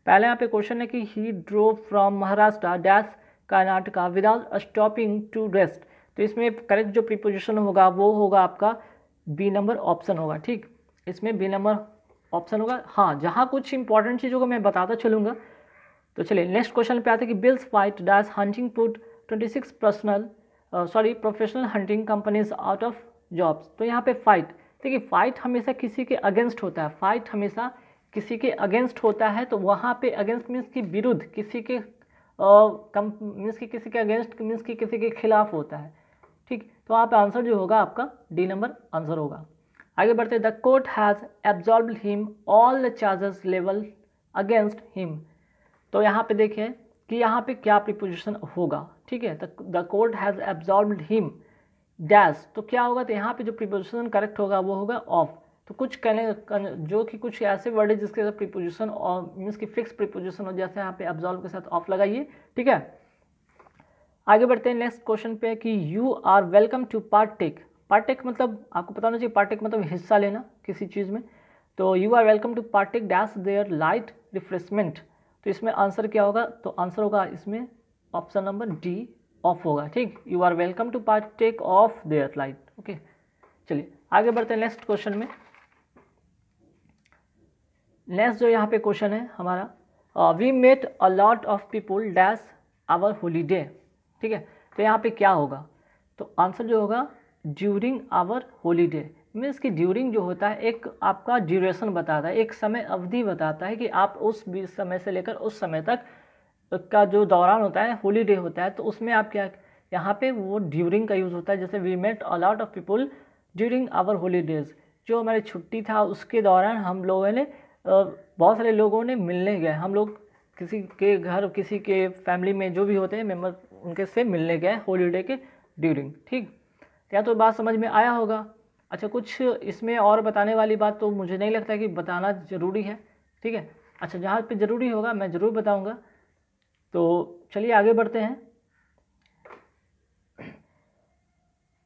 पहले यहाँ पे क्वेश्चन है कि he drove from Maharashtra dash Karnataka without stopping to rest. तो इसमें करेक्ट जो प्रीपोजिशन होगा वो होगा आपका बी नंबर ऑप्शन होगा। ठीक, इसमें बी नंबर ऑप्शन होगा। हाँ, जहाँ कुछ इंपॉर्टेंट चीज़ों को मैं बताता चलूँगा। तो चलिए नेक्स्ट क्वेश्चन पे आते हैं कि bills fight dash hunting put 26 professional hunting companies out of jobs. तो यहाँ पे फाइट, देखिए फाइट हमेशा किसी के अगेंस्ट होता है, फाइट हमेशा किसी के अगेंस्ट होता है। तो वहाँ पे अगेंस्ट मीन्स की विरुद्ध, किसी के मीन्स की किसी के अगेंस्ट मीन्स की किसी के खिलाफ होता है। ठीक, तो वहाँ पे आंसर जो होगा आपका डी नंबर आंसर होगा। आगे बढ़ते हैं, the court has absolved him all the charges level against him. तो यहाँ पे देखिए कि यहाँ पे क्या प्रीपोजिशन होगा। ठीक है, the court has absolved him dash, तो क्या होगा, तो यहाँ पे जो प्रीपोजिशन करेक्ट होगा वो होगा ऑफ। तो कुछ कहने जो कि कुछ ऐसे वर्ड है जिसके साथ प्रीपोजिशन और मीन्स की फिक्स प्रीपोजिशन हो, जैसे यहाँ पे एब्जॉल्व के साथ ऑफ लगाइए। ठीक है, आगे बढ़ते हैं नेक्स्ट क्वेश्चन पे कि you are welcome to partake. Partake मतलब आपको पता होना चाहिए, पार्टेक मतलब हिस्सा लेना किसी चीज़ में। तो you are welcome to partake dash there light refreshment. तो इसमें आंसर क्या होगा, तो आंसर होगा इसमें ऑप्शन नंबर डी ऑफ होगा। ठीक, you are welcome to partake of their light. Okay, चलिए आगे बढ़ते हैं नेक्स्ट क्वेश्चन में। नेक्स्ट जो यहाँ पे क्वेश्चन है हमारा, we met a lot of people dash our holiday. ठीक है, तो यहाँ पे क्या होगा, तो आंसर जो होगा ड्यूरिंग आवर होलीडे। मीन्स कि ड्यूरिंग जो होता है एक आपका ड्यूरेशन बताता है, एक समय अवधि बताता है कि आप उस समय से लेकर उस समय तक का जो दौरान होता है होलीडे होता है। तो उसमें आप क्या, यहाँ पे वो ड्यूरिंग का यूज़ होता है। जैसे we met a lot of people during our holidays, जो हमारी छुट्टी था उसके दौरान हम लोगों ने बहुत सारे लोगों ने मिलने गए, हम लोग किसी के घर, किसी के फैमिली में जो भी होते हैं मेम्बर, उनके से मिलने गए हॉलीडे के ड्यूरिंग। ठीक, क्या तो बात समझ में आया होगा। अच्छा, कुछ इसमें और बताने वाली बात तो मुझे नहीं लगता कि बताना ज़रूरी है। ठीक है, अच्छा जहाँ पे ज़रूरी होगा मैं ज़रूर बताऊँगा। तो चलिए आगे बढ़ते हैं।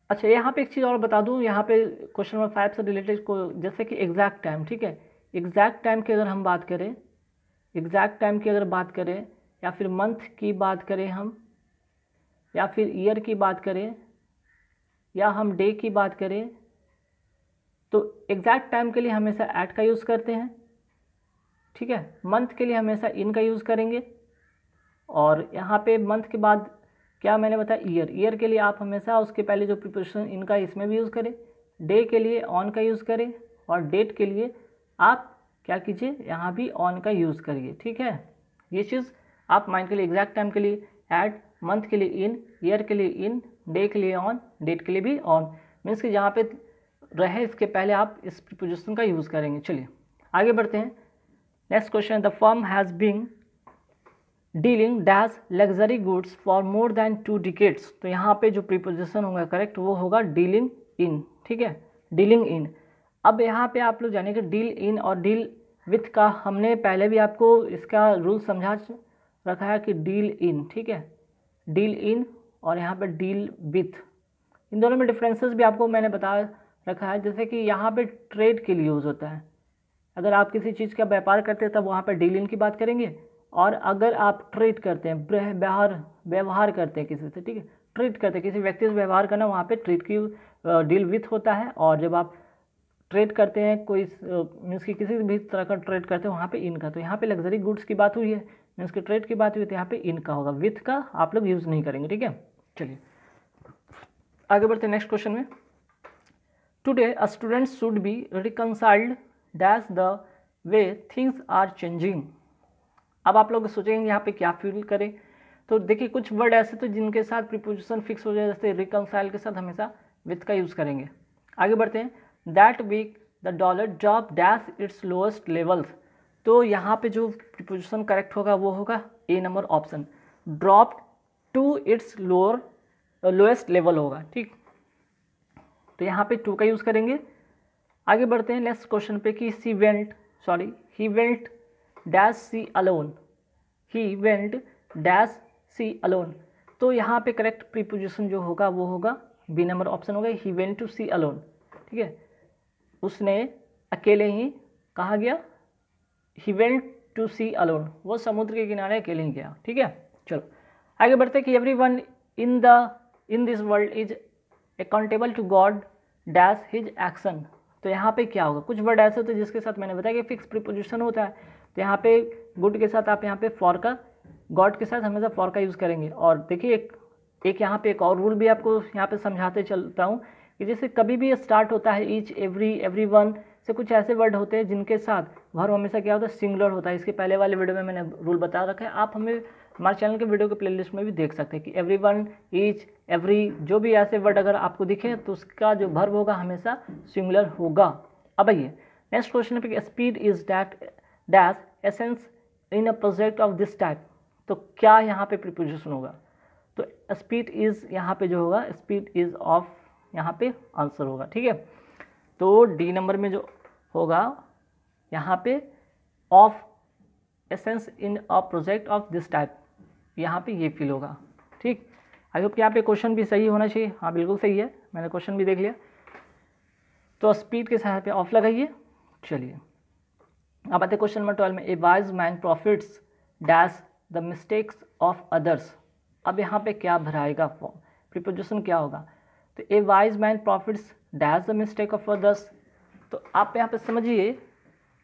अच्छा, यहाँ पे एक चीज़ और बता दूँ, यहाँ पे क्वेश्चन नंबर 5 से रिलेटेड को, जैसे कि एग्जैक्ट टाइम। ठीक है, एग्जैक्ट टाइम की अगर हम बात करें, एग्जैक्ट टाइम की अगर बात करें, या फिर मंथ की बात करें हम, या फिर ईयर की बात करें, या हम डे की बात करें, तो एग्जैक्ट टाइम के लिए हमेशा एट का यूज़ करते हैं। ठीक है, मंथ के लिए हमेशा इन का यूज़ करेंगे। और यहाँ पे मंथ के बाद क्या मैंने बताया, ईयर, ईयर के लिए आप हमेशा उसके पहले जो प्रीपोजिशन इनका इसमें भी यूज़ करें। डे के लिए ऑन का यूज़ करें, और डेट के लिए आप क्या कीजिए, यहाँ भी ऑन का यूज़ करिए। ठीक है, ये चीज़ आप माइंड के लिए, एग्जैक्ट टाइम के लिए एट, मंथ के लिए इन, ईयर के लिए इन, डे के लिए ऑन, डेट के लिए भी ऑन। मीन्स कि जहाँ पे रहे इसके पहले आप इस प्रीपोजिशन का यूज़ करेंगे। चलिए आगे बढ़ते हैं। Next question, the firm has been dealing dash luxury goods for more than 2 decades. तो यहाँ पे जो प्रीपोजिशन होगा करेक्ट वो होगा डीलिंग इन। ठीक है, डीलिंग इन। अब यहाँ पे आप लोग जानेंगे डील इन और डील विथ का, हमने पहले भी आपको इसका रूल समझा रखा है कि डील इन। ठीक है, डील इन और यहाँ पे डील विथ, इन दोनों में डिफरेंसेस भी आपको मैंने बता रखा है। जैसे कि यहाँ पे ट्रेड के लिए यूज़ होता है, अगर आप किसी चीज़ का व्यापार करते हैं तब वहाँ पे डील इन की बात करेंगे। और अगर आप ट्रीट करते हैं, व्यवहार करते हैं किसी से, ठीक है, ट्रीट करते हैं किसी व्यक्ति से व्यवहार करना, वहाँ पे ट्रीट की डील विथ होता है। और जब आप ट्रेड करते हैं कोई मीन्स की किसी भी तरह का ट्रेड करते हैं वहाँ पे इन का। तो यहाँ पे लग्जरी गुड्स की बात हुई है, मीन्स की ट्रेड की बात हुई, तो यहाँ पे इन का होगा, विथ का आप लोग यूज़ नहीं करेंगे। ठीक है, चलिए आगे बढ़ते हैं नेक्स्ट क्वेश्चन में। Today a student should be reconciled dash the way things are changing. अब आप लोग सोचेंगे यहाँ पे क्या फील करें। तो देखिए कुछ वर्ड ऐसे तो जिनके साथ प्रीपोजिशन फिक्स हो जाए, जैसे रिकंसाइल के साथ हमेशा विथ का यूज़ करेंगे। आगे बढ़ते हैं, that week the dollar drop dash its lowest levels. तो यहाँ पे जो प्रीपोजिशन करेक्ट होगा वो होगा A number option, drop to its lowest level होगा। ठीक, तो यहाँ पे टू का यूज़ करेंगे। आगे बढ़ते हैं नेक्स्ट क्वेश्चन पे कि he went dash sea alone, he went dash sea alone. तो यहाँ पे करेक्ट प्रीपोजिशन जो होगा वो होगा बी नंबर ऑप्शन होगा, he went to sea alone. ठीक है, उसने अकेले ही कहाँ गया, he went to sea alone, वो समुद्र के किनारे अकेले ही गया। ठीक है, चलो आगे बढ़ते कि everyone in this world is accountable to God dash his action. तो यहाँ पे क्या होगा, कुछ वर्ड ऐसे होते हैं जिसके साथ मैंने बताया कि फिक्स प्रीपोजिशन होता है। तो यहाँ पे गुड के साथ आप यहाँ पे फॉर का, गॉड के साथ हमेशा फॉर का यूज़ करेंगे। और देखिए एक यहाँ पे एक और रूल भी आपको यहाँ पे समझाते चलता हूँ कि जैसे कभी भी स्टार्ट होता है ईच, एवरी, एवरीवन से कुछ ऐसे वर्ड होते हैं जिनके साथ वर्ब हमेशा क्या होता है, सिंगुलर होता है। इसके पहले वाले वीडियो में मैंने रूल बता रखा है, आप हमें हमारे चैनल के वीडियो के प्लेलिस्ट में भी देख सकते हैं कि एवरीवन, ईच, एवरी, जो भी ऐसे वर्ड अगर आपको दिखे तो उसका जो वर्ब होगा हमेशा सिंगुलर होगा। अब आइए नेक्स्ट क्वेश्चन पे, speed is that dash essence in a project of this type. तो क्या यहाँ पे प्रीपोजिशन होगा, तो स्पीड इज यहाँ पे जो होगा स्पीड इज ऑफ यहाँ पे आंसर होगा। ठीक है, तो डी नंबर में जो होगा यहाँ पे of essence in a project of this type, यहाँ पे ये फील होगा। ठीक, आई होप कि यहाँ पे क्वेश्चन भी सही होना चाहिए। हाँ बिल्कुल सही है, मैंने क्वेश्चन भी देख लिया। तो स्पीड के साथ पे ऑफ लगाइए। चलिए अब आते क्वेश्चन नंबर 12 में, ए wise man profits dash the mistakes of others. अब यहाँ पे क्या भराएगा, प्रीपोजिशन क्या होगा, तो ए wise man profits dash the mistake of others. तो आप यहाँ पे समझिए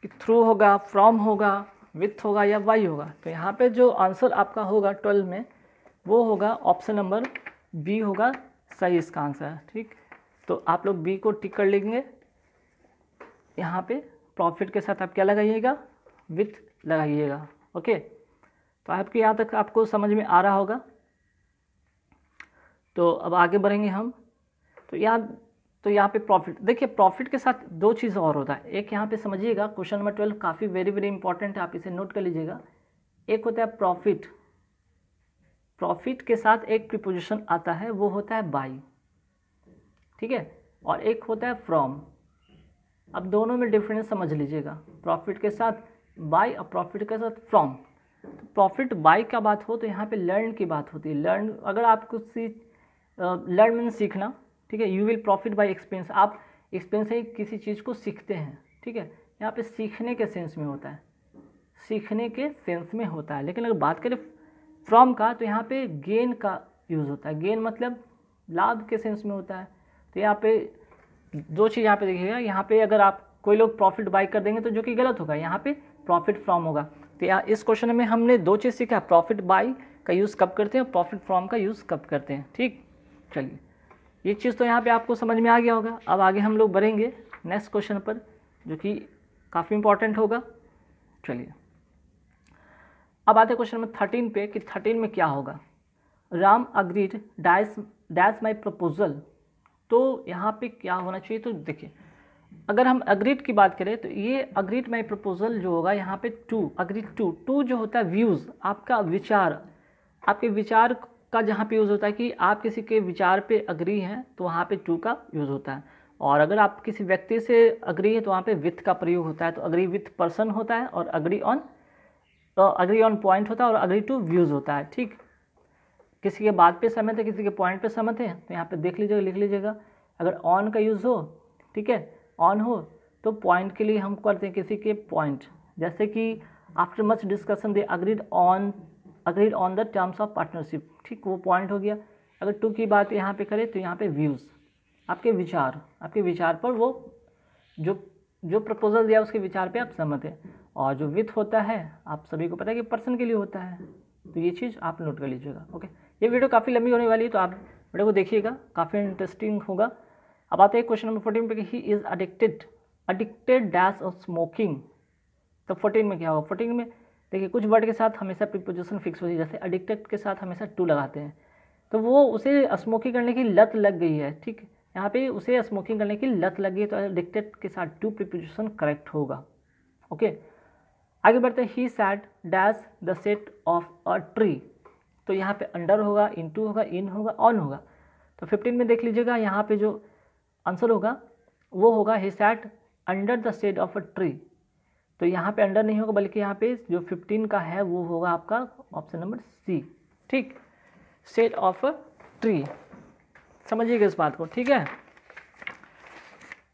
कि थ्रू होगा, फ्रॉम होगा, विथ होगा या वाई होगा। तो यहाँ पे जो आंसर आपका होगा 12 में वो होगा ऑप्शन नंबर बी होगा सही इसका आंसर। ठीक, तो आप लोग बी को टिक कर लेंगे। यहाँ पे प्रॉफिट के साथ आप क्या लगाइएगा, विथ लगाइएगा। ओके, तो आपके यहाँ तक आपको समझ में आ रहा होगा। तो अब आगे बढ़ेंगे हम। तो यहाँ पे प्रॉफिट, देखिए प्रॉफिट के साथ दो चीज़ और होता है। एक यहाँ पे समझिएगा, क्वेश्चन नंबर 12 काफ़ी वेरी वेरी इंपॉर्टेंट है, आप इसे नोट कर लीजिएगा। एक होता है प्रॉफिट, प्रॉफिट के साथ एक प्रीपोजिशन आता है वो होता है बाई। ठीक है, और एक होता है फ्रॉम। अब दोनों में डिफरेंस समझ लीजिएगा, प्रॉफिट के साथ बाई और प्रॉफिट के साथ फ्रॉम। तो प्रॉफिट बाई का बात हो तो यहाँ पे लर्न की बात होती है। लर्न, अगर आप कुछ लर्न मीन सीखना। ठीक है, you will profit by experience, आप एक्सपीरियंस से किसी चीज़ को सीखते हैं। ठीक है, यहाँ पे सीखने के सेंस में होता है, सीखने के सेंस में होता है। लेकिन अगर बात करें फ्रॉम का तो यहाँ पे गेन का यूज़ होता है। गेन मतलब लाभ के सेंस में होता है। तो यहाँ पे दो चीज़ यहाँ पे देखिएगा, यहाँ पे अगर आप कोई लोग प्रॉफिट बाय कर देंगे तो जो कि गलत होगा, यहाँ पे प्रॉफिट फ्रॉम होगा। तो यहाँ इस क्वेश्चन में हमने दो चीज़ सीखा, प्रॉफिट बाय का यूज़ कब करते हैं और प्रॉफिट फ्रॉम का यूज़ कब करते हैं। ठीक, चलिए ये चीज़ तो यहाँ पे आपको समझ में आ गया होगा। अब आगे हम लोग बढ़ेंगे नेक्स्ट क्वेश्चन पर जो कि काफ़ी इंपॉर्टेंट होगा। चलिए अब आते क्वेश्चन नंबर 13 पे कि 13 में क्या होगा, राम अग्रीड डैश माई प्रपोजल। तो यहाँ पे क्या होना चाहिए, तो देखिए अगर हम अग्रीड की बात करें तो ये अग्रीड माई प्रपोजल जो होगा यहाँ पे टू, अग्रीड टू जो होता है व्यूज़, आपका विचार, आपके विचार का जहाँ पे यूज़ होता है कि आप किसी के विचार पे अग्री हैं तो वहाँ पे टू का यूज़ होता है। और अगर आप किसी व्यक्ति से अग्री है तो वहाँ पे विथ का प्रयोग होता है। तो अग्री विथ पर्सन होता है और अग्री ऑन पॉइंट होता है और अग्री टू व्यूज़ होता है। ठीक, किसी के बात पे सहमत है, किसी के पॉइंट पे सहमत है, तो यहाँ पे देख लीजिएगा, लिख लीजिएगा। अगर ऑन का यूज़ हो, ठीक है, ऑन हो तो पॉइंट के लिए हम करते हैं किसी के पॉइंट, जैसे कि after much discussion they agreed on the terms of partnership. ठीक, वो पॉइंट हो गया। अगर टू की बात यहाँ पे करें तो यहाँ पे व्यूज़, आपके विचार पर वो जो प्रपोजल दिया उसके विचार पे आप सहमत हैं। और जो विथ होता है आप सभी को पता है कि पर्सन के लिए होता है। तो ये चीज़ आप नोट कर लीजिएगा। ओके, ये वीडियो काफ़ी लंबी होने वाली है तो आप वीडियो को देखिएगा, काफ़ी इंटरेस्टिंग होगा। अब आते हैं क्वेश्चन नंबर 14 पे कि he is addicted dash of smoking. तो 14 में क्या होगा, 14 में देखिए कुछ वर्ड के साथ हमेशा प्रीपोजिशन फिक्स होती है, जैसे एडिक्टेड के साथ हमेशा टू लगाते हैं। तो वो उसे स्मोकिंग करने की लत लग गई है। ठीक, यहाँ पे उसे स्मोकिंग करने की लत लगी है तो एडिक्टेड के साथ टू प्रीपोजिशन करेक्ट होगा। ओके, आगे बढ़ते हैं, he sat dash the set of a tree. तो यहाँ पे अंडर होगा, इनटू होगा, इन होगा, ऑन होगा। तो 15 में देख लीजिएगा, यहाँ पे जो आंसर होगा वो होगा he sat under the shade of a tree. तो यहाँ पे अंडर नहीं होगा बल्कि यहाँ पे जो 15 का है वो होगा आपका ऑप्शन नंबर सी। ठीक, शेड ऑफ अ ट्री, समझिएगा इस बात को। ठीक है,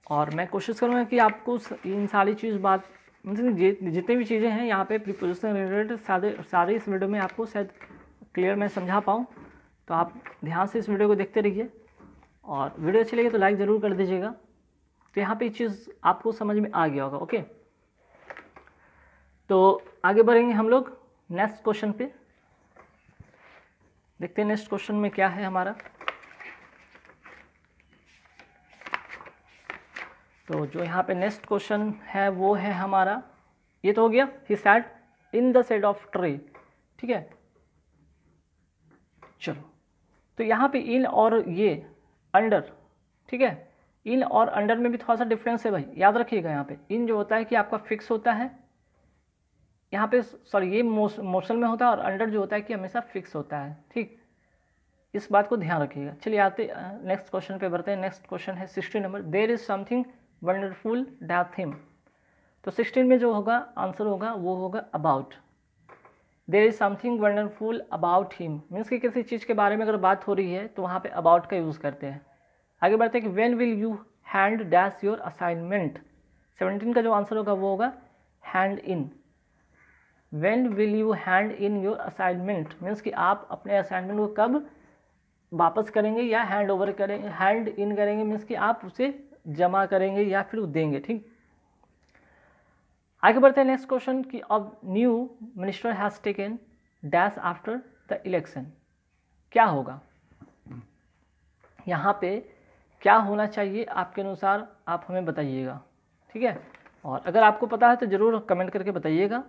और मैं कोशिश करूँगा कि आपको इन सारी चीज़ बात मतलब जितनी भी चीज़ें हैं यहाँ पे प्रीपोजिशन रिलेटेड सारे इस वीडियो में आपको शायद क्लियर मैं समझा पाऊँ, तो आप ध्यान से इस वीडियो को देखते रहिए और वीडियो अच्छी लगी तो लाइक ज़रूर कर दीजिएगा। तो यहाँ पे ये चीज़ आपको समझ में आ गया होगा। ओके, तो आगे बढ़ेंगे हम लोग नेक्स्ट क्वेश्चन पे। देखते हैं नेक्स्ट क्वेश्चन में क्या है हमारा। तो जो यहाँ पे नेक्स्ट क्वेश्चन है वो है हमारा, ये तो हो गया, he sat in the shade of tree. ठीक है, चलो, तो यहाँ पे इन और ये अंडर, ठीक है, इन और अंडर में भी थोड़ा सा डिफरेंस है भाई, याद रखिएगा। यहाँ पे इन जो होता है कि आपका फिक्स होता है, यहाँ पे सॉरी ये मोशन में होता है, और अंडर जो होता है कि हमेशा फिक्स होता है। ठीक, इस बात को ध्यान रखिएगा। चलिए आते नेक्स्ट क्वेश्चन पे बढ़ते हैं। नेक्स्ट क्वेश्चन है 16 number, there is something wonderful that him. तो 16 में जो होगा आंसर होगा वो होगा about. There is something wonderful about him means कि किसी चीज़ के बारे में अगर बात हो रही है तो वहाँ पे अबाउट का यूज़ करते हैं। आगे बढ़ते हैं कि when will you hand dash your assignment. 17 का जो आंसर होगा वो होगा hand in. When will you hand in your assignment means कि आप अपने असाइनमेंट को कब वापस करेंगे या हैंड ओवर करेंगे, हैंड इन करेंगे मीन्स कि आप उसे जमा करेंगे या फिर देंगे। ठीक, आगे बढ़ते हैं नेक्स्ट क्वेश्चन कि अब new minister has taken dash after the election. क्या होगा यहाँ पे, क्या होना चाहिए आपके अनुसार, आप हमें बताइएगा। ठीक है, और अगर आपको पता है तो ज़रूर कमेंट करके बताइएगा,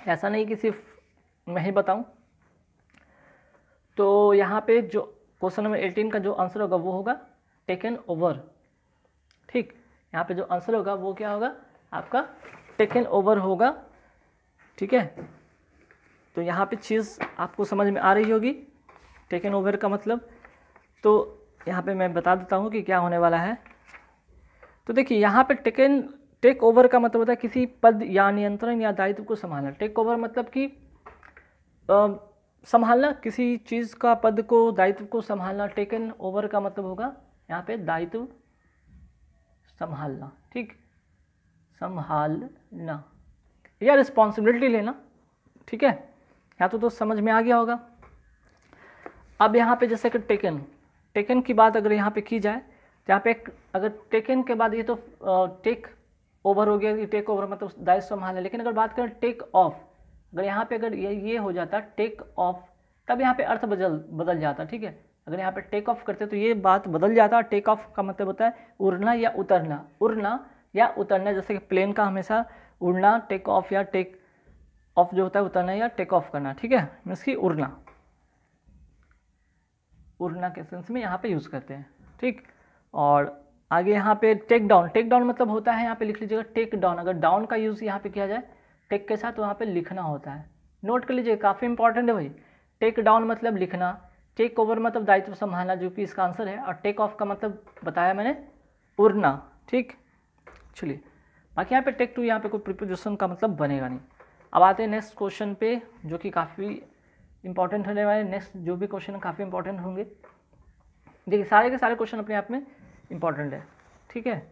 ऐसा नहीं कि सिर्फ मैं ही बताऊं। तो यहाँ पे जो क्वेश्चन नंबर 18 का जो आंसर होगा वो होगा टेकन ओवर। ठीक, यहाँ पे जो आंसर होगा वो क्या होगा आपका टेकन ओवर होगा। ठीक है, तो यहाँ पे चीज़ आपको समझ में आ रही होगी टेकन ओवर का मतलब। तो यहाँ पे मैं बता देता हूँ कि क्या होने वाला है। तो देखिए यहाँ पे टेक ओवर का मतलब होता है किसी पद या नियंत्रण या दायित्व को संभालना। टेक ओवर मतलब कि संभालना, किसी चीज़ का पद को दायित्व को संभालना। टेकन ओवर का मतलब होगा यहाँ पे दायित्व संभालना। ठीक, संभालना या रिस्पॉन्सिबिलिटी लेना। ठीक है, यहाँ तो समझ में आ गया होगा। अब यहाँ पे जैसे कि टेकन की बात अगर यहाँ पे की जाए तो यहाँ पे अगर टेकन के बाद ये तो टेक ओवर हो गया, टेक ओवर मतलब दायित्व संभालना। लेकिन अगर बात करें टेक ऑफ, अगर यहाँ पे अगर ये हो जाता टेक ऑफ, तब यहाँ पे अर्थ बदल जाता। ठीक है, अगर यहाँ पे टेक ऑफ करते तो ये बात बदल जाता। टेक ऑफ का मतलब होता है उड़ना या उतरना, उड़ना या उतरना। जैसे कि प्लेन का हमेशा उड़ना टेक ऑफ, या टेक ऑफ जो होता है उतरना या टेक ऑफ करना। ठीक है, मीन्स कि उड़ना, उड़ना के सेंस में यहाँ पे यूज़ करते हैं। ठीक, और आगे यहाँ पे टेक डाउन, टेक डाउन मतलब होता है, यहाँ पे लिख लीजिएगा टेक डाउन। अगर डाउन का यूज़ यहाँ पे किया जाए टेक के साथ तो वहाँ पे लिखना होता है। नोट कर लीजिए, काफ़ी इंपॉर्टेंट है भाई। टेक डाउन मतलब लिखना, टेक ओवर मतलब दायित्व संभालना जो कि इसका आंसर है, और टेक ऑफ का मतलब बताया मैंने उड़ना। ठीक, चलिए बाकी यहाँ पे टेक टू यहाँ पे कोई प्रीपोजिशन का मतलब बनेगा नहीं। अब आते हैं नेक्स्ट क्वेश्चन पे जो कि काफ़ी इंपॉर्टेंट होने वाले। नेक्स्ट जो भी क्वेश्चन काफ़ी इंपॉर्टेंट होंगे। देखिए सारे के सारे क्वेश्चन अपने आप में इंपॉर्टेंट है। ठीक है,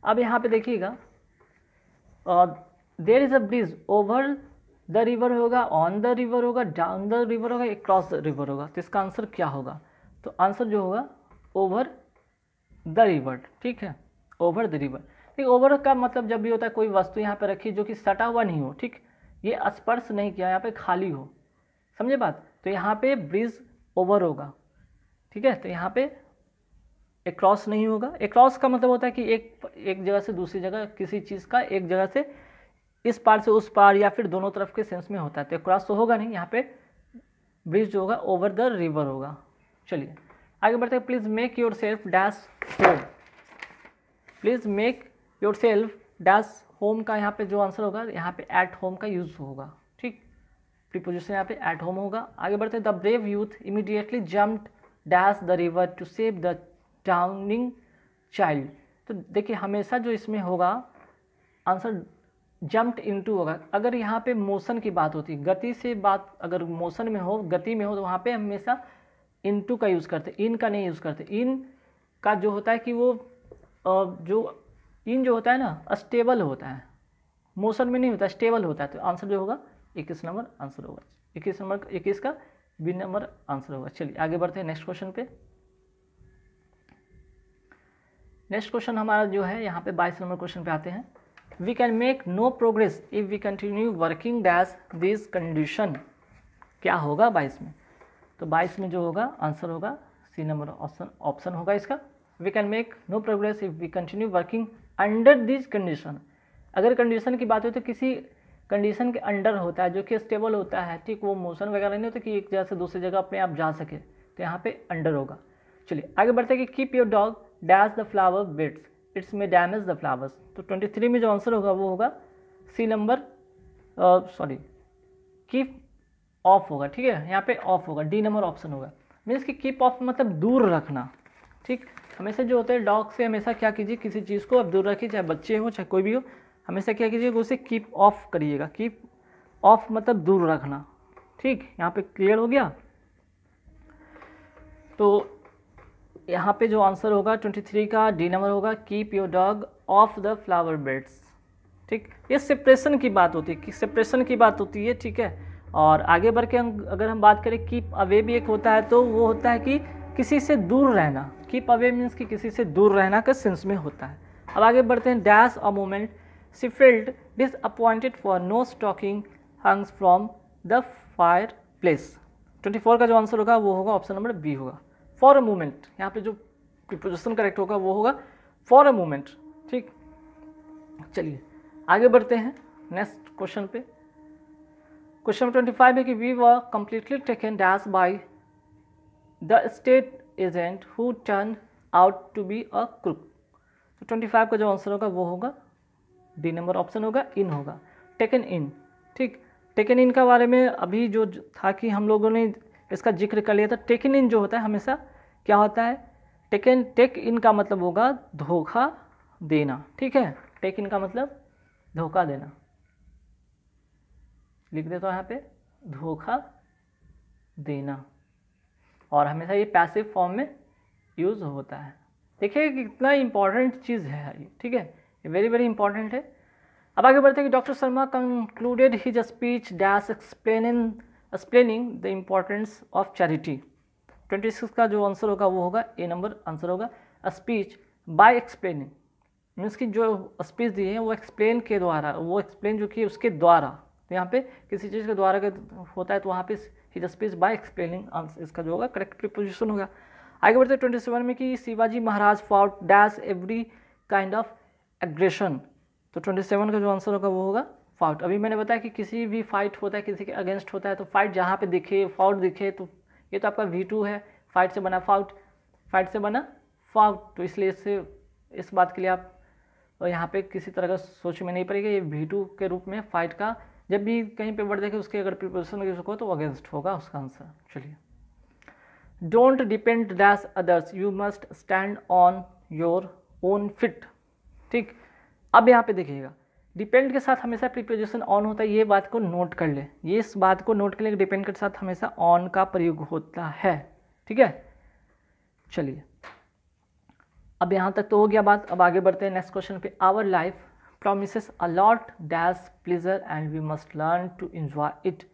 अब यहाँ पे देखिएगा there is a bridge over the river होगा, ऑन द रिवर होगा, डाउन द रिवर होगा, क्रॉस द रिवर होगा। तो इसका आंसर क्या होगा? तो आंसर जो होगा ओवर द रिवर। ठीक है, ओवर द रिवर। ठीक, ओवर का मतलब जब भी होता है कोई वस्तु यहाँ पे रखी जो कि सटा हुआ नहीं हो। ठीक, ये स्पर्श नहीं किया, यहाँ पे खाली हो, समझे बात। तो यहाँ पे ब्रिज ओवर होगा। ठीक है, तो यहाँ पे एक क्रॉस नहीं होगा। एक क्रॉस का मतलब होता है कि एक जगह से दूसरी जगह, किसी चीज़ का एक जगह से इस पार से उस पार या फिर दोनों तरफ के सेंस में होता है। तो क्रॉस तो होगा नहीं, यहाँ पे ब्रिज जो होगा ओवर द रिवर होगा। चलिए आगे बढ़ते हैं। Please make your self dash home. Please make your self dash home का यहाँ पे जो आंसर होगा, यहाँ पे एट होम का यूज़ होगा। ठीक, प्रीपोजिशन यहाँ पे एट होम होगा। आगे बढ़ते हैं। The brave youth immediately jumped dash the river to save the drowning child. तो देखिए हमेशा जो इसमें होगा आंसर जम्प्ड इनटू होगा। अगर यहाँ पे मोशन की बात होती है, गति से बात अगर मोशन में हो, गति में हो, तो वहाँ पे हमेशा इनटू का यूज़ करते, इन का नहीं यूज़ करते। इन का जो होता है कि वो जो इन जो होता है ना स्टेबल होता है। मोशन में नहीं होता, स्टेबल होता है। तो आंसर जो होगा 21 नंबर आंसर होगा। 21 का बी नंबर आंसर होगा। चलिए आगे बढ़ते हैं नेक्स्ट क्वेश्चन पे। नेक्स्ट क्वेश्चन हमारा जो है यहाँ पे 22 नंबर क्वेश्चन पे आते हैं। We can make no progress if we continue working dash this condition. क्या होगा 22 में? तो 22 में जो होगा आंसर होगा सी नंबर ऑप्शन होगा इसका। We can make no progress if we continue working under this condition. अगर कंडीशन की बात हो तो किसी कंडीशन के अंडर होता है जो कि स्टेबल होता है, ठीक, वो मोशन वगैरह नहीं होता कि एक जगह से दूसरी जगह अपने आप जा सके, तो यहाँ पे अंडर होगा। चलिए आगे बढ़ते हैं कि keep your dog dash the flower beds it's में डैमेज द फ्लावर्स। तो 23 में जो आंसर होगा वो होगा सी नंबर कीप ऑफ होगा, ठीक है, यहाँ पे ऑफ होगा, डी नंबर ऑप्शन होगा। मीन्स कि कीप ऑफ मतलब दूर रखना, ठीक। हमेशा जो होता है डॉग से हमेशा क्या कीजिए, किसी चीज़ को आप दूर रखिए, चाहे बच्चे हो चाहे कोई भी हो, हमेशा क्या कीजिएगा उसे कीप ऑफ करिएगा। कीप ऑफ मतलब दूर रखना, ठीक। यहाँ पे क्लियर हो गया। तो यहाँ पे जो आंसर होगा 23 का डी नंबर होगा, keep your dog of the flower beds, ठीक। ये सेपरेशन की बात होती है, कि सेपरेशन की बात होती है, ठीक है। और आगे बढ़ के अगर हम बात करें कीप अवे भी एक होता है, तो वो होता है कि किसी से दूर रहना। कीप अवे मीन्स कि किसी से दूर रहना का सेंस में होता है। अब आगे बढ़ते हैं। Dash a moment she felt disappointed for no stocking hungs from the fire place. 24 का जो आंसर होगा वो होगा ऑप्शन नंबर बी होगा, फॉर अ मोमेंट। यहाँ पे जो प्रीपोजिशन करेक्ट होगा वो होगा फॉर अ मोमेंट, ठीक। चलिए आगे बढ़ते हैं नेक्स्ट क्वेश्चन पे। क्वेश्चन 25 है कि we were completely taken dash by the state agent who turn out to be a crook. तो 25 का जो आंसर होगा वो होगा डी नंबर ऑप्शन होगा, इन होगा, टेकन इन, ठीक। टेकन इन का बारे में अभी जो था कि हम लोगों ने इसका जिक्र कर लिया था। टेकन इन जो होता है हमेशा क्या होता है, टेक इन का मतलब होगा धोखा देना, ठीक है। टेक इन का मतलब धोखा देना, लिख देता हूँ यहाँ पे, धोखा देना। और हमेशा ये पैसिव फॉर्म में यूज होता है। देखिए कितना इंपॉर्टेंट चीज़ है ये, ठीक है, ये वेरी वेरी इंपॉर्टेंट है। अब आगे बढ़ते हैं कि doctor Sharma concluded his speech dash explaining the importance of charity. 26 का जो आंसर होगा वो होगा ए नंबर आंसर होगा, स्पीच बाय एक्सप्लेनिंग। मीन्स कि जो स्पीच दी है वो एक्सप्लेन के द्वारा, वो एक्सप्लेन जो कि उसके द्वारा, तो यहाँ पे किसी चीज़ के द्वारा का होता है, तो वहाँ पे हिज स्पीच बाय एक्सप्लेनिंग इसका जो होगा करेक्ट प्रीपोजिशन होगा। आगे बढ़ते 27 में कि Shivaji Maharaj fought dash every kind of aggression. तो 27 का जो आंसर होगा वो होगा फाउट। अभी मैंने बताया कि किसी भी फाइट होता है, किसी के अगेंस्ट होता है, तो फाइट जहाँ पे दिखे, फाउट दिखे, तो ये तो आपका V2 है, फाइट से बना फाउट, फाइट से बना फाउट। तो इसलिए इससे इस बात के लिए आप यहाँ पे किसी तरह का सोच में नहीं पड़ेगा, ये V2 के रूप में फाइट का जब भी कहीं पे वर्ड देखे उसके अगर प्रीपोजिशन यूज हो तो अगेंस्ट होगा उसका आंसर। चलिए, don't depend dash others, you must stand on your own fit, ठीक। अब यहाँ पे देखिएगा डिपेंड के साथ हमेशा प्रीपोजिशन ऑन होता है, ये बात को नोट कर ले, ये इस बात को नोट कर ले, डिपेंड के साथ हमेशा ऑन का प्रयोग होता है, ठीक है। चलिए अब यहाँ तक तो हो गया बात। अब आगे बढ़ते हैं नेक्स्ट क्वेश्चन पे। Our life promises a lot dash pleasure and we must learn to enjoy it।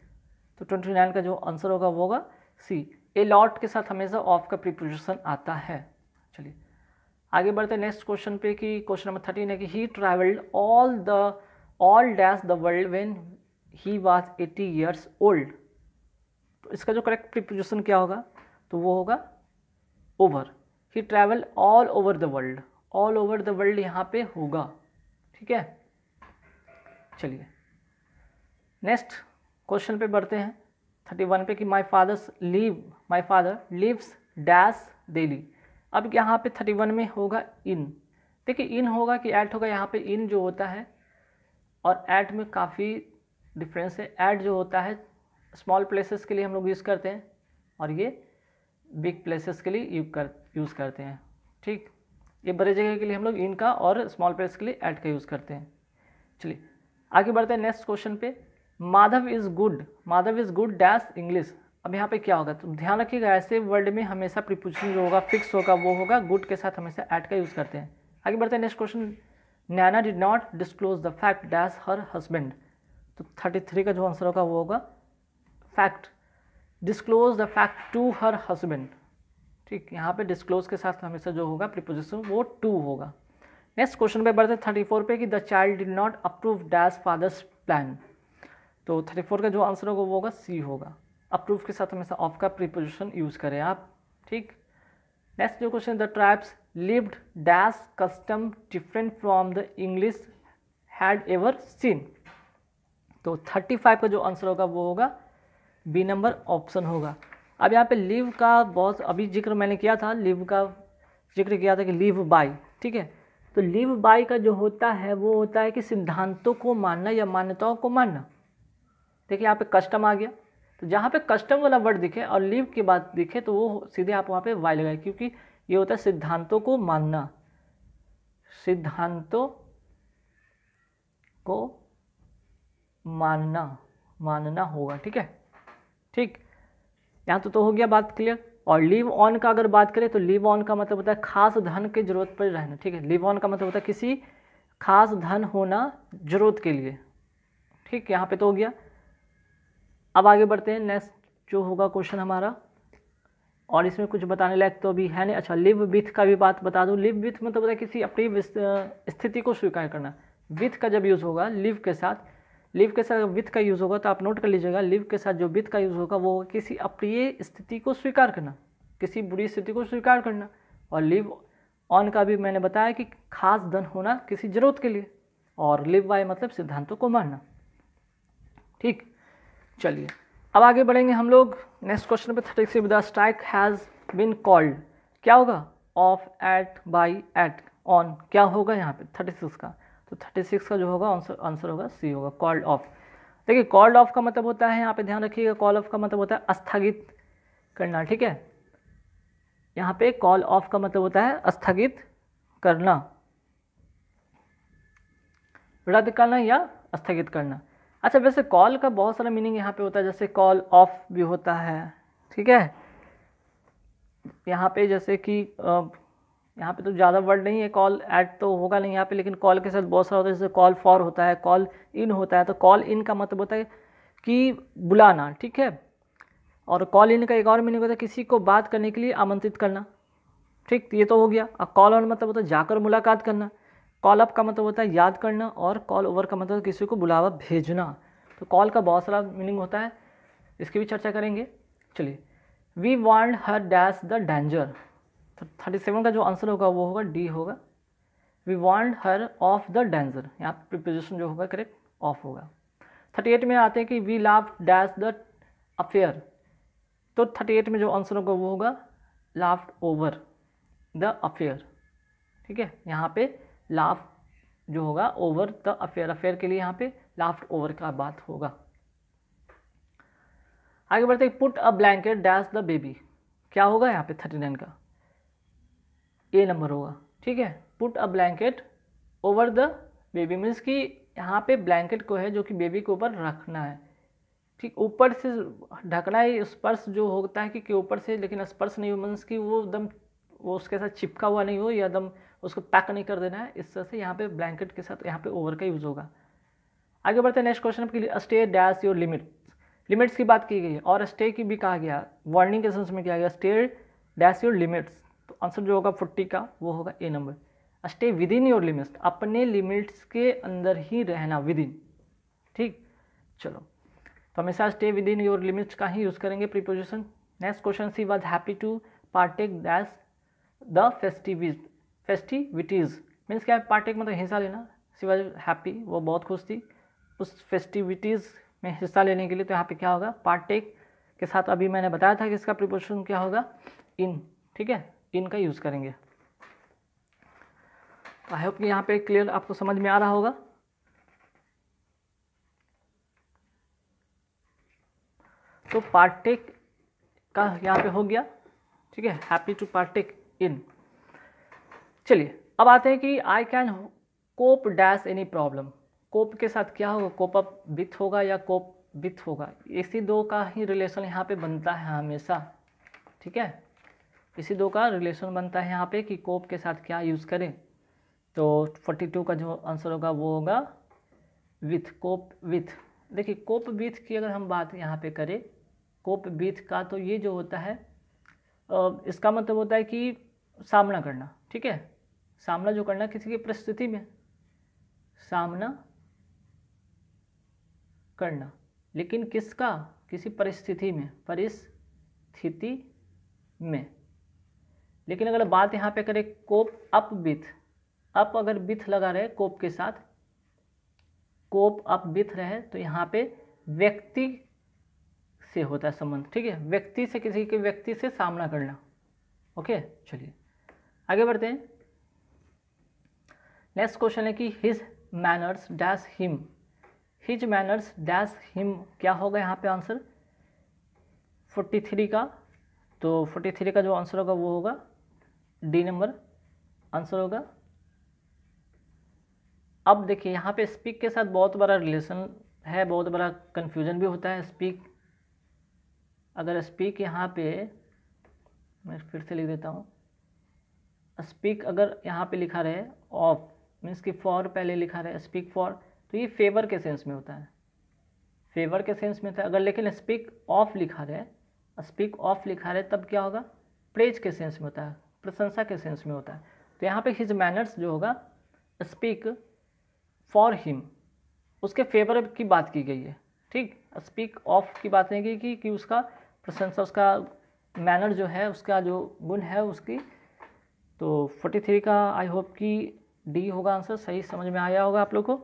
तो 29 का जो आंसर होगा वो होगा सी, ए लॉट के साथ हमेशा ऑफ का प्रीपोजिशन आता है। चलिए आगे बढ़ते हैं नेक्स्ट क्वेश्चन पे कि क्वेश्चन नंबर 13 है कि he travelled all dash the world when he was 80 years old. तो इसका जो करेक्ट प्रीपोजिशन क्या होगा, तो वो होगा over. He travel all over the world, all over the world यहाँ पे होगा, ठीक है। चलिए नेक्स्ट क्वेश्चन पे बढ़ते हैं 31 पे कि my father lives dash daily. अब यहाँ पे 31 में होगा इन। देखिए इन होगा कि एट होगा, यहाँ पे इन जो होता है और एट में काफ़ी डिफरेंस है। एट जो होता है स्मॉल प्लेसेस के लिए हम लोग यूज़ करते हैं और ये बिग प्लेसेस के लिए यूज़ करते हैं, ठीक। ये बड़े जगह के लिए हम लोग इन का और स्मॉल प्लेस के लिए एट का यूज़ करते हैं। चलिए आगे बढ़ते हैं नेक्स्ट क्वेश्चन पे। Madhav is good dash English. अब यहाँ पे क्या होगा, तो ध्यान रखिएगा ऐसे वर्ड में हमेशा प्रीपोजिशन जो होगा फिक्स होगा, वो होगा गुड के साथ हमेशा एट का यूज़ करते हैं। आगे बढ़ते हैं next question Naina did not disclose the fact dash her husband. तो 33 का जो आंसर होगा वो होगा fact, disclose the fact to her husband. ठीक, यहाँ पे डिस्क्लोज के साथ हमेशा जो होगा प्रीपोजिशन वो टू होगा। नेक्स्ट क्वेश्चन पे बढ़ते 34 पे कि the child did not approve dash father's plan. तो 34 का जो आंसर होगा वो होगा सी होगा। अप्रूव के साथ हमेशा ऑफ का प्रीपोजिशन यूज करें आप। ठीक, नेक्स्ट जो question, the tribes lived dash custom different from the English had ever seen. तो 35 का जो आंसर होगा वो होगा बी नंबर ऑप्शन होगा। अब यहाँ पे लिव का बहुत अभी जिक्र मैंने किया था, लिव का जिक्र किया था कि लिव बाय। ठीक है, तो लिव बाय का जो होता है वो होता है कि सिद्धांतों को मानना या मान्यताओं को मानना। देखिए यहाँ पे कस्टम आ गया, तो जहाँ पे कस्टम वाला वर्ड दिखे और लिव की बात दिखे तो वो सीधे आप वहाँ पे वाई लगाए, क्योंकि ये होता है सिद्धांतों को मानना, सिद्धांतों को मानना होगा। ठीक है, ठीक, यहाँ तो हो गया बात क्लियर। और लिव ऑन का अगर बात करें तो लिव ऑन का मतलब होता है खास धन की जरूरत पर रहना। ठीक है, लिव ऑन का मतलब होता है किसी खास धन होना जरूरत के लिए। ठीक, यहाँ पे तो हो गया। अब आगे बढ़ते हैं, नेक्स्ट जो होगा क्वेश्चन हमारा, और इसमें कुछ बताने लायक तो अभी है नहीं। अच्छा, लिव विथ का भी बात बता दूं। लिव विथ मतलब होता है किसी अपनी स्थिति को स्वीकार करना। विथ का जब यूज़ होगा लिव के साथ, लिव के साथ विथ का यूज़ होगा तो आप नोट कर लीजिएगा, लिव के साथ जो विथ का यूज़ होगा वो किसी अप्रिय स्थिति को स्वीकार करना, किसी बुरी स्थिति को स्वीकार करना। और लिव ऑन का भी मैंने बताया कि खास धन होना किसी जरूरत के लिए। और लिव बाय मतलब सिद्धांतों को मानना। ठीक, चलिए अब आगे बढ़ेंगे हम लोग नेक्स्ट क्वेश्चन पे 36। The strike has been called, क्या होगा, off, at, by, at, on, क्या होगा यहाँ पे 36 का। तो 36 का जो होगा आंसर होगा सी होगा, कॉल्ड ऑफ। देखिए कॉल्ड ऑफ का मतलब होता है, यहाँ पे ध्यान रखिएगा, कॉल ऑफ का मतलब होता है स्थगित करना। ठीक है, यहाँ पे कॉल ऑफ का मतलब होता है स्थगित करना, रद्द करना या स्थगित करना। अच्छा, वैसे कॉल का बहुत सारा मीनिंग यहाँ पे होता है, जैसे कॉल ऑफ भी होता है। ठीक है, यहाँ पे जैसे कि यहाँ पे तो ज़्यादा वर्ड नहीं है, कॉल एट तो होगा नहीं यहाँ पे, लेकिन कॉल के साथ बहुत सारा होता है, जैसे कॉल फॉर होता है, कॉल इन होता है। तो कॉल इन का मतलब होता है कि बुलाना। ठीक है, और कॉल इन का एक और मीनिंग होता है किसी को बात करने के लिए आमंत्रित करना। ठीक, ये तो हो गया। अब कॉल ऑन मतलब होता है जाकर मुलाकात करना, कॉल अप का मतलब होता है याद करना, और कॉल ओवर का मतलब किसी को बुलावा भेजना। तो कॉल का बहुत सारा मीनिंग होता है, इसकी भी चर्चा करेंगे। चलिए, we want her dash the danger. तो 37 का जो आंसर होगा वो होगा डी होगा, we want her of the danger. यहाँ प्रीपोजिशन जो होगा करेक्ट ऑफ होगा। 38 में आते हैं कि we laugh dash the affair. तो 38 में जो आंसर होगा वो होगा लाफ्ड ओवर द अफेयर। ठीक है, यहाँ पे लाफ जो होगा ओवर द अफेयर, अफेयर के लिए यहाँ पे लाफ्ड ओवर का बात होगा। आगे बढ़ते हैं, put a blanket dash the baby, क्या होगा यहाँ पे 39 का ए नंबर होगा। ठीक है, put a blanket over the baby means कि यहाँ पे ब्लैंकेट को है जो कि बेबी के ऊपर रखना है। ठीक, ऊपर से ढकना है, स्पर्श जो होता है कि ऊपर से, लेकिन स्पर्श नहीं हो मीन्स कि वो एकदम वो उसके साथ चिपका हुआ नहीं हो या एकदम उसको पैक नहीं कर देना है। इस तरह से यहाँ पे ब्लैंकेट के साथ यहाँ पे ओवर का यूज होगा। आगे बढ़ते हैं नेक्स्ट क्वेश्चन के लिए, stay dash your limit, limits की बात की गई है और स्टे की भी कहा गया, वार्निंग के सेंस में किया गया, स्टे डैश योर लिमिट्स। तो आंसर जो होगा 40 का वो होगा A number, stay with in your limits, अपने लिमिट्स के अंदर ही रहना, विद इन। ठीक, चलो तो हमेशा stay with in your limits का ही यूज़ करेंगे preposition. Next question, she was happy to partake dash the festivities means क्या है, पार्टेक मतलब हिस्सा लेना, सी वॉज हैप्पी वो बहुत खुश थी उस फेस्टिविटीज़ में हिस्सा लेने के लिए। तो यहाँ पे क्या होगा, पार्टेक के साथ अभी मैंने बताया था कि इसका प्रीपोजिशन क्या होगा, इन। ठीक है, इन का यूज़ करेंगे। आई होप कि यहाँ पे क्लियर आपको समझ में आ रहा होगा। तो पार्टेक का यहाँ पे हो गया। ठीक है, हैप्पी टू पार्टेक इन। चलिए अब आते हैं कि I can cope dash any problem, cope के साथ क्या होगा, कोप अप विथ होगा या कोप विथ होगा, इसी दो का ही रिलेशन यहाँ पे बनता है हमेशा। ठीक है, इसी दो का रिलेशन बनता है यहाँ पे कि कोप के साथ क्या यूज़ करें। तो 42 का जो आंसर होगा वो होगा विथ, कोप विथ। देखिए कोप विथ की अगर हम बात यहाँ पे करें, कोप विथ का, तो ये जो होता है इसका मतलब होता है कि सामना करना, ठीक है, सामना जो करना किसी की परिस्थिति में, सामना करना, लेकिन किसका, किसी परिस्थिति में, परिस्थिति में। लेकिन अगर बात यहाँ पे करें कोप अप विथ, अप अगर विथ लगा रहे कोप के साथ, कोप अप विथ रहे तो यहाँ पे व्यक्ति से होता है संबंध, ठीक है, व्यक्ति से, किसी के व्यक्ति से सामना करना। ओके, चलिए आगे बढ़ते हैं। नेक्स्ट क्वेश्चन है कि his manners dash him, his manners dash him क्या होगा यहाँ पे आंसर 43 का। तो 43 का जो आंसर होगा वो होगा डी नंबर आंसर होगा। अब देखिए यहाँ पे स्पीक के साथ बहुत बड़ा रिलेशन है, बहुत बड़ा कन्फ्यूजन भी होता है। स्पीक, अगर स्पीक यहाँ पे मैं फिर से लिख देता हूँ, स्पीक अगर यहाँ पे लिखा रहे ऑफ, मीन्स कि फॉर पहले लिखा रहे स्पीक फॉर, तो ये फेवर के सेंस में होता है, फेवर के सेंस में होता है। अगर लेकिन स्पीक ऑफ लिखा रहे, स्पीक ऑफ लिखा रहे तब क्या होगा, प्रेज के सेंस में होता है, प्रशंसा के सेंस में होता है। तो यहाँ पे हिज मैनर्स जो होगा स्पीक फॉर हिम, उसके फेवर की बात की गई है, ठीक। स्पीक ऑफ की बात नहीं की कि उसका प्रशंसा, उसका मैनर जो है, उसका जो गुण है उसकी। तो 43 का आई होप कि डी होगा आंसर, सही समझ में आया होगा आप लोग को।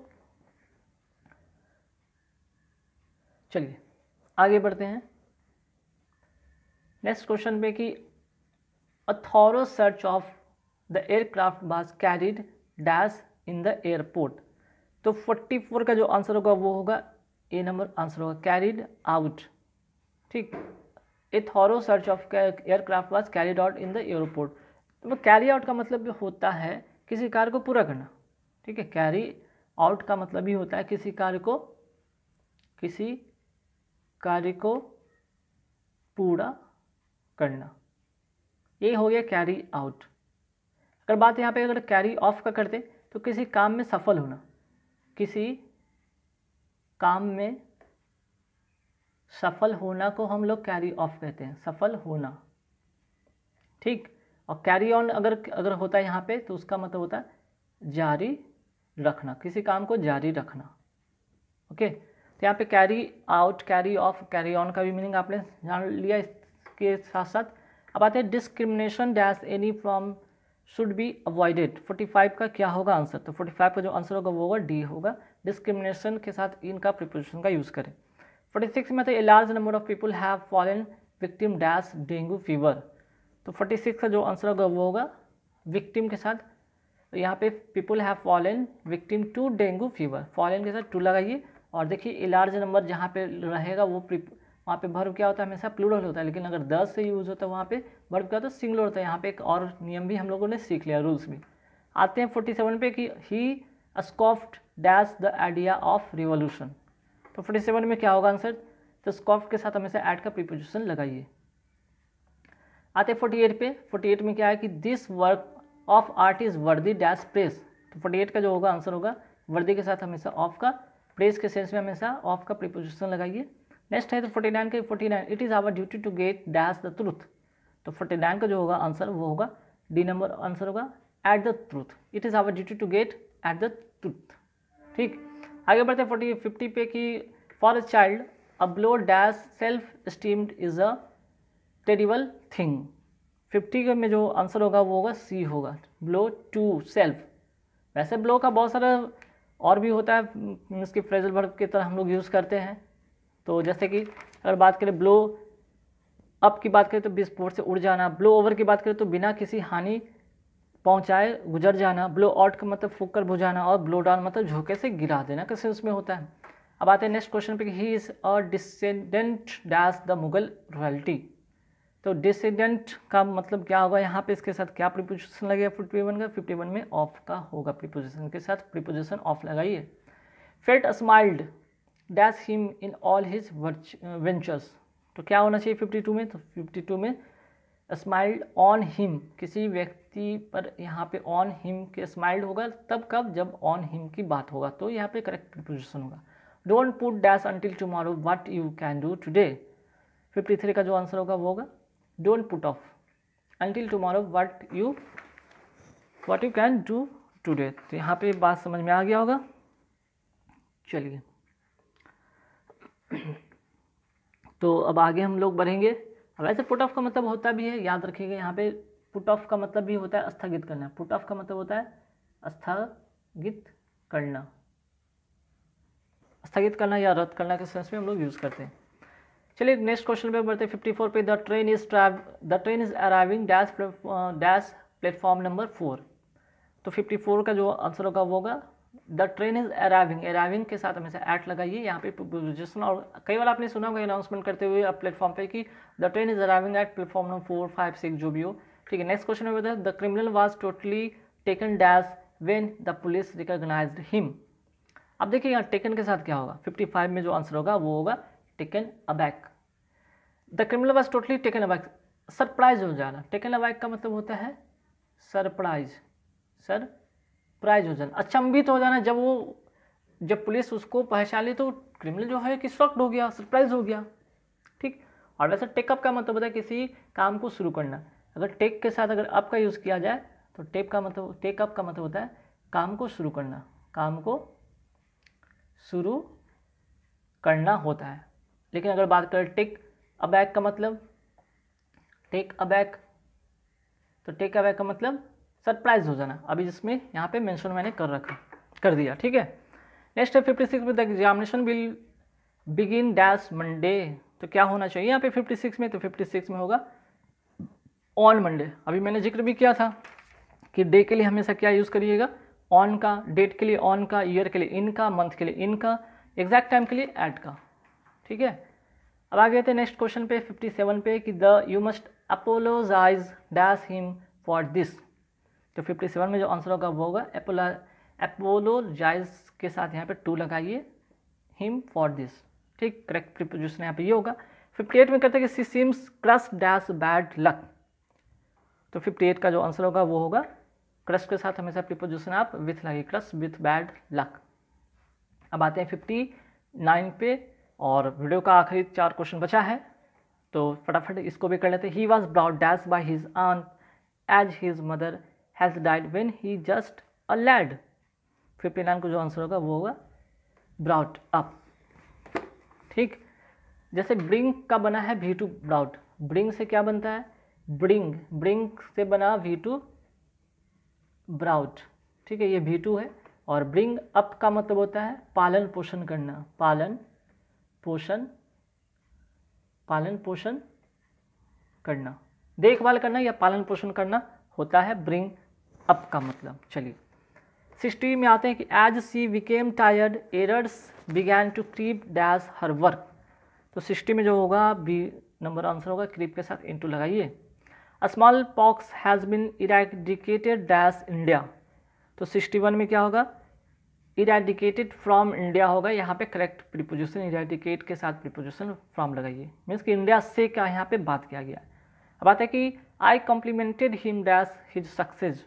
चलिए आगे बढ़ते हैं नेक्स्ट क्वेश्चन पे कि a thorough search of the aircraft was carried dash in the airport. तो 44 का जो आंसर होगा वो होगा ए नंबर आंसर होगा कैरिड आउट, ठीक। A thorough search of aircraft was carried out in the airport. तो कैरी आउट का मतलब होता है किसी कार्य को पूरा करना, ठीक है। कैरी आउट का मतलब ही होता है किसी कार्य को, किसी कार्य को पूरा करना, ये हो गया कैरी आउट। अगर बात यहाँ पे अगर कैरी ऑफ का करते तो किसी काम में सफल होना, किसी काम में सफल होना को हम लोग कैरी ऑफ कहते हैं, सफल होना, ठीक। और कैरी ऑन अगर होता है यहाँ पे तो उसका मतलब होता है जारी रखना, किसी काम को जारी रखना। ओके, तो यहाँ पे carry out, carry off, carry on का भी मीनिंग आपने जान लिया। इसके साथ साथ अब आते हैं discrimination dash any from should be avoided. 45 का क्या होगा आंसर, तो 45 का जो आंसर होगा वो होगा डी होगा, डिस्क्रिमिनेशन के साथ इनका प्रिपोजिशन का यूज़ करें। 46 में तो a large number of people have fallen victim dash dengue fever. तो 46 का जो आंसर होगा वो होगा विक्टिम के साथ, तो यहाँ पे people have fallen victim to dengue fever, fallen के साथ टू लगाइए। और देखिए ए लार्ज नंबर जहाँ पे रहेगा वो वहाँ पे वर्ब क्या होता है, हमेशा प्लूरल होता है, लेकिन अगर 10 से यूज़ होता है वहाँ पे वर्ब क्या होता है, सिंगुलर होता है। यहाँ पे एक और नियम भी हम लोगों ने सीख लिया रूल्स में। आते हैं 47 पे कि he scoffed dash the idea of revolution. तो 47 में क्या होगा आंसर, तो स्कॉफ्ड के साथ हमेशा ऐड का प्रीपोजिशन लगाइए। आते 48 पे, 48 में क्या है कि this work of art is वर्दी डैश प्रेस। तो 48 का जो होगा आंसर होगा वर्दी के साथ हमेशा ऑफ का, प्रेस के सेंस में हमेशा ऑफ का प्रीपोजिशन लगाइए। नेक्स्ट है तो 49 का 49 it is our duty to get dash the truth. तो 49 का जो होगा आंसर वो होगा डी नंबर आंसर होगा at the truth, it is our duty to get at the truth, ठीक। आगे बढ़ते हैं 50 पे कि for a child a blow dash self steamed is a terrible thing. 50 में जो आंसर होगा वो होगा सी होगा, ब्लो टू सेल्फ। वैसे ब्लो का बहुत सारा और भी होता है, इसके फ्रेजल वर्ब की तरह हम लोग यूज़ करते हैं। तो जैसे कि अगर बात करें ब्लो अप की बात करें तो विस्फोट से उड़ जाना, ब्लो ओवर की बात करें तो बिना किसी हानि पहुंचाए गुजर जाना, ब्लो आउट का मतलब फूंक कर बुझाना, और ब्लो डाउन मतलब झोंके से गिरा देना का सेंस में होता है। अब आते हैं नेक्स्ट क्वेश्चन पे कि he is a descendant dash the Mughal royalty. तो डिसेंडेंट का मतलब क्या होगा, यहाँ पे इसके साथ क्या प्रीपोजिशन लगेगा 51 का, 51 में ऑफ का होगा, प्रीपोजिशन के साथ प्रीपोजिशन ऑफ लगाइए। Fate smiled dash him in all his ventures. तो क्या होना चाहिए 52 में, तो 52 में स्माइल्ड ऑन हिम, किसी व्यक्ति पर यहाँ पे ऑन हिम के स्माइल्ड होगा तब कब, जब ऑन हिम की बात होगा, तो यहाँ पे करेक्ट प्रीपोजिशन होगा। Don't put dash until tomorrow what you can do today, 53 का जो आंसर होगा वो होगा don't put off until tomorrow what you can do today. तो यहाँ पे बात समझ में आ गया होगा। चलिए तो अब आगे हम लोग बढ़ेंगे। अब ऐसे पुट ऑफ का मतलब होता भी है, याद रखिएगा यहाँ पे पुट ऑफ का मतलब भी होता है स्थगित करना। पुट ऑफ का मतलब होता है स्थगित करना, स्थगित करना या रद्द करना के सेंस में हम लोग यूज़ करते हैं। चलिए नेक्स्ट क्वेश्चन पे बढ़ते हैं। 54 पे the train is arriving dash platform number 4। तो 54 का जो आंसर होगा वो होगा the train is arriving. Arriving के साथ हमेशा एट लगाइए यहाँ पे प्रीपोजिशन। और कई बार आपने सुना होगा अनाउंसमेंट करते हुए अब प्लेटफॉर्म पे कि the train is arriving at platform number 4, 5, 6 जो भी हो, ठीक है। नेक्स्ट क्वेश्चन में बताया the criminal was totally taken dash when the police recognised him. अब देखिए यहाँ टेकन के साथ क्या होगा, 55 में जो आंसर होगा वो होगा taken aback. The criminal was totally taken aback, surprise हो जाना। टेकन अबैक का मतलब होता है सरप्राइज, सरप्राइज हो जाना, अचंभित हो जाना। जब पुलिस उसको पहचान ली तो क्रिमिनल जो है कि शॉक्ड हो गया, सरप्राइज हो गया, ठीक। और वैसे टेकअप का मतलब होता है किसी काम को शुरू करना। अगर टेक के साथ अगर अप का यूज़ किया जाए तो टेकअप का मतलब होता है काम को शुरू करना, काम को शुरू करना होता है। लेकिन अगर बात करें टेक अबैक का मतलब, टेक अबैक का मतलब सरप्राइज हो जाना। अभी जिसमें यहाँ पे मेंशन मैंने कर दिया, ठीक है। नेक्स्ट है 56 में the examination will begin dash Monday. तो क्या होना चाहिए यहाँ पे 56 में, तो 56 में होगा ऑन मंडे। अभी मैंने जिक्र भी किया था कि डे के लिए हमेशा क्या यूज़ करिएगा, ऑन का, डेट के लिए ऑन का, ईयर के लिए इन का, मंथ के लिए इन का, एग्जैक्ट टाइम के लिए एट का, ठीक है। अब आगे थे नेक्स्ट क्वेश्चन पे 57 पे कि the you must apologise dash him for this. तो 57 में जो आंसर होगा वो होगा अपोलोजाइज के साथ यहाँ पे टू लगाइए, हिम फॉर दिस, ठीक। करेक्ट प्रीपोजिशन यहाँ पे ये होगा। 58 में कहते हैं कि she seems crush dash bad luck. तो 58 का जो आंसर होगा वो होगा क्रश के साथ हमेशा प्रीपोजिशन आप विथ लगाइए, क्रश विथ बैड लक। अब आते हैं 59 पे और वीडियो का आखिरी 4 क्वेश्चन बचा है तो फटाफट इसको भी कर लेते हैं। He was brought dash by his aunt as his mother has died when he just a lad. 59 को जो आंसर होगा वो होगा ब्राउट अप, ठीक। जैसे ब्रिंग का बना है V2 ब्राउट, ब्रिंग से क्या बनता है ब्रिंग से बना V2 ब्राउट, ठीक है, ये V2 है। और ब्रिंग अप का मतलब होता है पालन पोषण करना, पालन पोषण करना, देखभाल करना या पालन पोषण करना होता है ब्रिंग अप का मतलब। चलिए 60 में आते हैं कि as she became tired errors began to creep dash her work. तो 60 में जो होगा बी नंबर आंसर होगा, क्रीप के साथ इनटू लगाइए। Smallpox has been eradicated dash India. तो 61 में क्या होगा इरेडिकेटेड फ्रॉम इंडिया होगा, यहाँ पे करेक्ट प्रीपोजिशन इरेडिकेट के साथ प्रीपोजिशन फ्रॉम लगाइए, मीन्स कि इंडिया से क्या यहाँ पे बात किया गया। अब आता है कि I complimented him dash his success.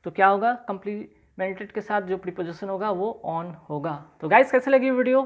तो क्या होगा कॉम्प्लीमेंटेड के साथ जो प्रीपोजिशन होगा वो ऑन होगा। तो गाइस कैसे लगी वीडियो,